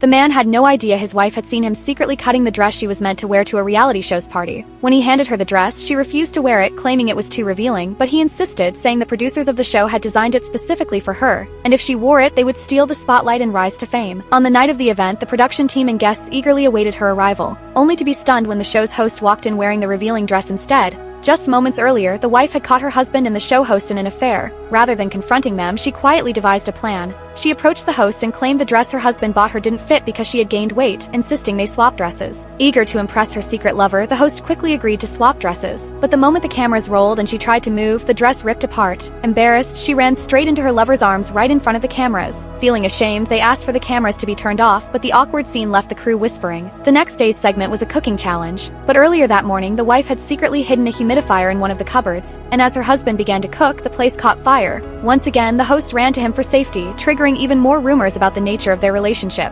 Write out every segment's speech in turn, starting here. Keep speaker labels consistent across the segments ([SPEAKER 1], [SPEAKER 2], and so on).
[SPEAKER 1] The man had no idea his wife had seen him secretly cutting the dress she was meant to wear to a reality show's party. When he handed her the dress, she refused to wear it, claiming it was too revealing, but he insisted, saying the producers of the show had designed it specifically for her, and if she wore it, they would steal the spotlight and rise to fame. On the night of the event, the production team and guests eagerly awaited her arrival, only to be stunned when the show's host walked in wearing the revealing dress instead. Just moments earlier, the wife had caught her husband and the show host in an affair. Rather than confronting them, she quietly devised a plan. She approached the host and claimed the dress her husband bought her didn't fit because she had gained weight, insisting they swap dresses. Eager to impress her secret lover, the host quickly agreed to swap dresses. But the moment the cameras rolled and she tried to move, the dress ripped apart. Embarrassed, she ran straight into her lover's arms right in front of the cameras. Feeling ashamed, they asked for the cameras to be turned off, but the awkward scene left the crew whispering. The next day's segment was a cooking challenge. But earlier that morning, the wife had secretly hidden a humidifier in one of the cupboards, and as her husband began to cook, the place caught fire. Once again, the host ran to him for safety, triggering even more rumors about the nature of their relationship.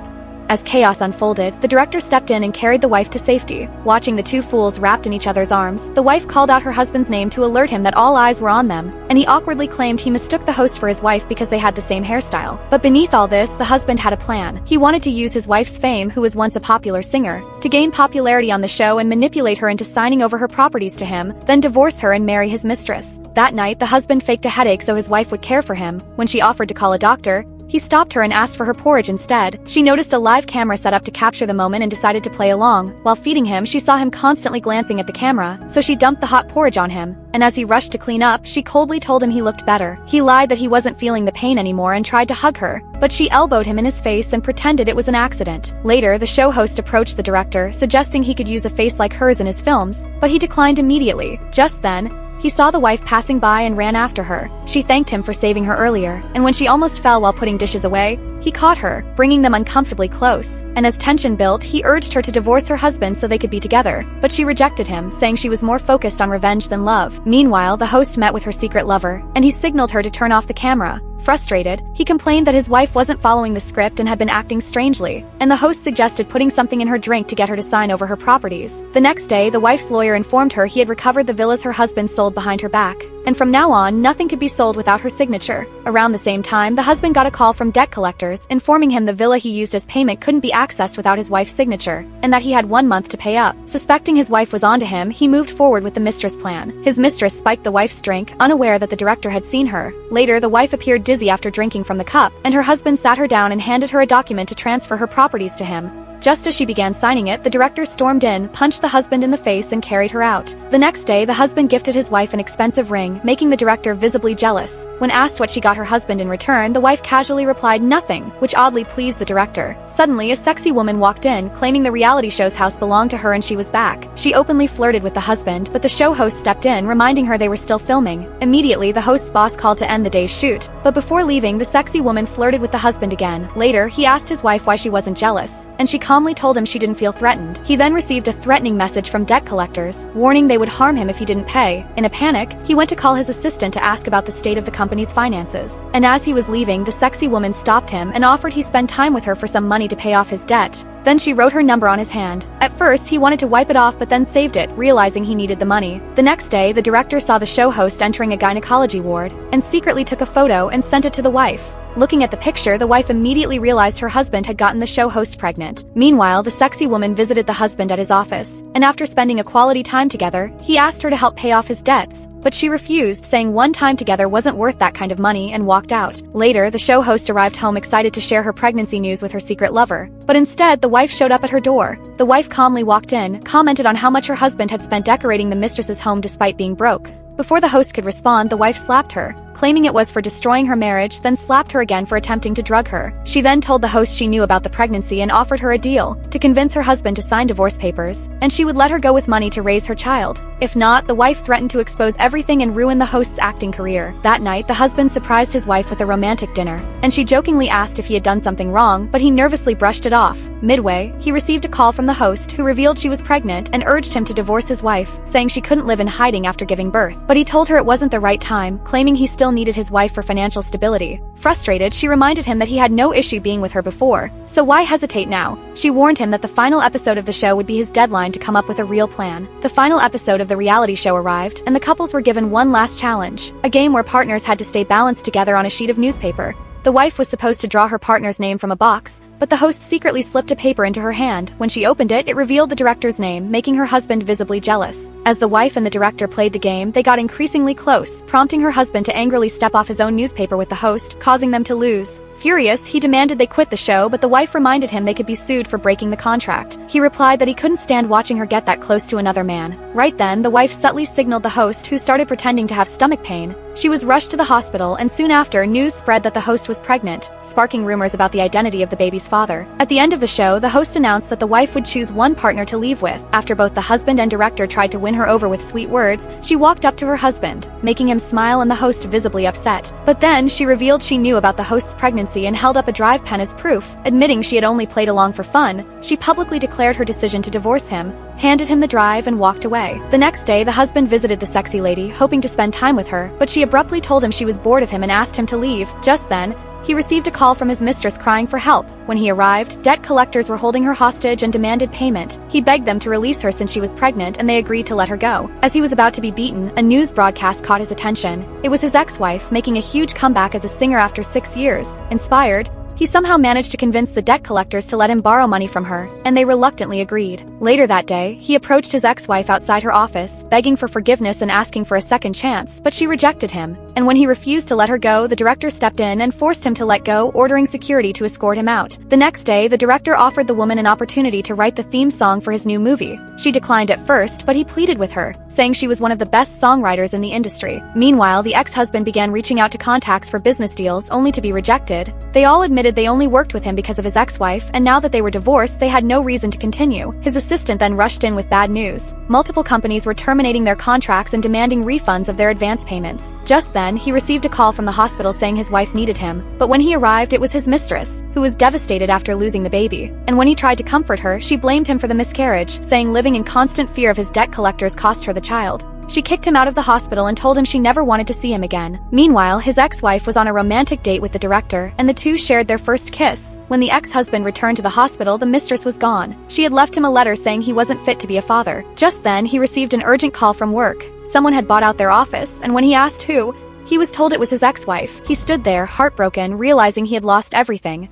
[SPEAKER 1] As chaos unfolded, the director stepped in and carried the wife to safety. Watching the two fools wrapped in each other's arms, the wife called out her husband's name to alert him that all eyes were on them, and he awkwardly claimed he mistook the host for his wife because they had the same hairstyle. But beneath all this, the husband had a plan. He wanted to use his wife's fame, who was once a popular singer, to gain popularity on the show and manipulate her into signing over her properties to him, then divorce her and marry his mistress. That night, the husband faked a headache so his wife would care for him. When she offered to call a doctor, he stopped her and asked for her porridge instead. She noticed a live camera set up to capture the moment and decided to play along. While feeding him, she saw him constantly glancing at the camera, so she dumped the hot porridge on him. And as he rushed to clean up, she coldly told him he looked better. He lied that he wasn't feeling the pain anymore and tried to hug her, but she elbowed him in his face and pretended it was an accident. Later, the show host approached the director, suggesting he could use a face like hers in his films, but he declined immediately. Just then, he saw the wife passing by and ran after her. She thanked him for saving her earlier, and when she almost fell while putting dishes away, he caught her, bringing them uncomfortably close. And as tension built, he urged her to divorce her husband so they could be together. But she rejected him, saying she was more focused on revenge than love. Meanwhile, the host met with her secret lover, and he signaled her to turn off the camera. Frustrated, he complained that his wife wasn't following the script and had been acting strangely, and the host suggested putting something in her drink to get her to sign over her properties. The next day, the wife's lawyer informed her he had recovered the villas her husband sold behind her back, and from now on, nothing could be sold without her signature. Around the same time, the husband got a call from debt collectors, informing him the villa he used as payment couldn't be accessed without his wife's signature, and that he had 1 month to pay up. Suspecting his wife was onto him, he moved forward with the mistress plan. His mistress spiked the wife's drink, unaware that the director had seen her. Later, the wife appeared dizzy after drinking from the cup, and her husband sat her down and handed her a document to transfer her properties to him. Just as she began signing it, the director stormed in, punched the husband in the face, and carried her out. The next day, the husband gifted his wife an expensive ring, making the director visibly jealous. When asked what she got her husband in return, the wife casually replied nothing, which oddly pleased the director. Suddenly, a sexy woman walked in, claiming the reality show's house belonged to her and she was back. She openly flirted with the husband, but the show host stepped in, reminding her they were still filming. Immediately, the host's boss called to end the day's shoot, but before leaving, the sexy woman flirted with the husband again. Later, he asked his wife why she wasn't jealous, and she calmly told him she didn't feel threatened. He then received a threatening message from debt collectors, warning they would harm him if he didn't pay. In a panic, he went to call his assistant to ask about the state of the company's finances. And as he was leaving, the sexy woman stopped him and offered he spend time with her for some money to pay off his debt. Then she wrote her number on his hand. At first, he wanted to wipe it off but then saved it, realizing he needed the money. The next day, the director saw the show host entering a gynecology ward, and secretly took a photo and sent it to the wife. Looking at the picture, the wife immediately realized her husband had gotten the show host pregnant. Meanwhile, the sexy woman visited the husband at his office, and after spending a quality time together, he asked her to help pay off his debts. But she refused, saying one time together wasn't worth that kind of money, and walked out. Later, the show host arrived home excited to share her pregnancy news with her secret lover. But instead, the wife showed up at her door. The wife calmly walked in, commented on how much her husband had spent decorating the mistress's home despite being broke. Before the host could respond, the wife slapped her, claiming it was for destroying her marriage, then slapped her again for attempting to drug her. She then told the host she knew about the pregnancy and offered her a deal to convince her husband to sign divorce papers, and she would let her go with money to raise her child. If not, the wife threatened to expose everything and ruin the host's acting career. That night, the husband surprised his wife with a romantic dinner, and she jokingly asked if he had done something wrong, but he nervously brushed it off. Midway, he received a call from the host, who revealed she was pregnant and urged him to divorce his wife, saying she couldn't live in hiding after giving birth. But he told her it wasn't the right time, claiming he still needed his wife for financial stability. Frustrated, she reminded him that he had no issue being with her before, so why hesitate now? She warned him that the final episode of the show would be his deadline to come up with a real plan. The final episode of the reality show arrived, and the couples were given one last challenge, a game where partners had to stay balanced together on a sheet of newspaper. The wife was supposed to draw her partner's name from a box, but the host secretly slipped a paper into her hand. When she opened it, it revealed the director's name, making her husband visibly jealous. As the wife and the director played the game, they got increasingly close, prompting her husband to angrily step off his own newspaper with the host, causing them to lose. Furious, he demanded they quit the show, but the wife reminded him they could be sued for breaking the contract. He replied that he couldn't stand watching her get that close to another man. Right then, the wife subtly signaled the host, who started pretending to have stomach pain. She was rushed to the hospital, and soon after, news spread that the host was pregnant, sparking rumors about the identity of the baby's father. At the end of the show, the host announced that the wife would choose one partner to leave with. After both the husband and director tried to win her over with sweet words, she walked up to her husband, making him smile and the host visibly upset. But then, she revealed she knew about the host's pregnancy and held up a drive pen as proof. Admitting she had only played along for fun, she publicly declared her decision to divorce him, handed him the drive, and walked away. The next day, the husband visited the sexy lady, hoping to spend time with her, but she abruptly told him she was bored of him and asked him to leave. Just then, he received a call from his mistress crying for help. When he arrived, debt collectors were holding her hostage and demanded payment. He begged them to release her since she was pregnant, and they agreed to let her go. As he was about to be beaten, a news broadcast caught his attention. It was his ex-wife, making a huge comeback as a singer after 6 years. Inspired, he somehow managed to convince the debt collectors to let him borrow money from her, and they reluctantly agreed. Later that day, he approached his ex-wife outside her office, begging for forgiveness and asking for a second chance, but she rejected him. And when he refused to let her go, the director stepped in and forced him to let go, ordering security to escort him out. The next day, the director offered the woman an opportunity to write the theme song for his new movie. She declined at first, but he pleaded with her, saying she was one of the best songwriters in the industry. Meanwhile, the ex-husband began reaching out to contacts for business deals, only to be rejected. They all admitted they only worked with him because of his ex-wife, and now that they were divorced, they had no reason to continue. His assistant then rushed in with bad news. Multiple companies were terminating their contracts and demanding refunds of their advance payments. Just then, he received a call from the hospital saying his wife needed him, but when he arrived, it was his mistress, who was devastated after losing the baby. And when he tried to comfort her, she blamed him for the miscarriage, saying living in constant fear of his debt collectors cost her the child. She kicked him out of the hospital and told him she never wanted to see him again. Meanwhile, his ex-wife was on a romantic date with the director, and the two shared their first kiss. When the ex-husband returned to the hospital, the mistress was gone. She had left him a letter saying he wasn't fit to be a father. Just then, he received an urgent call from work. Someone had bought out their office, and when he asked who, he was told it was his ex-wife. He stood there, heartbroken, realizing he had lost everything.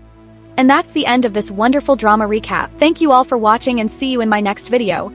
[SPEAKER 1] And that's the end of this wonderful drama recap. Thank you all for watching, and see you in my next video.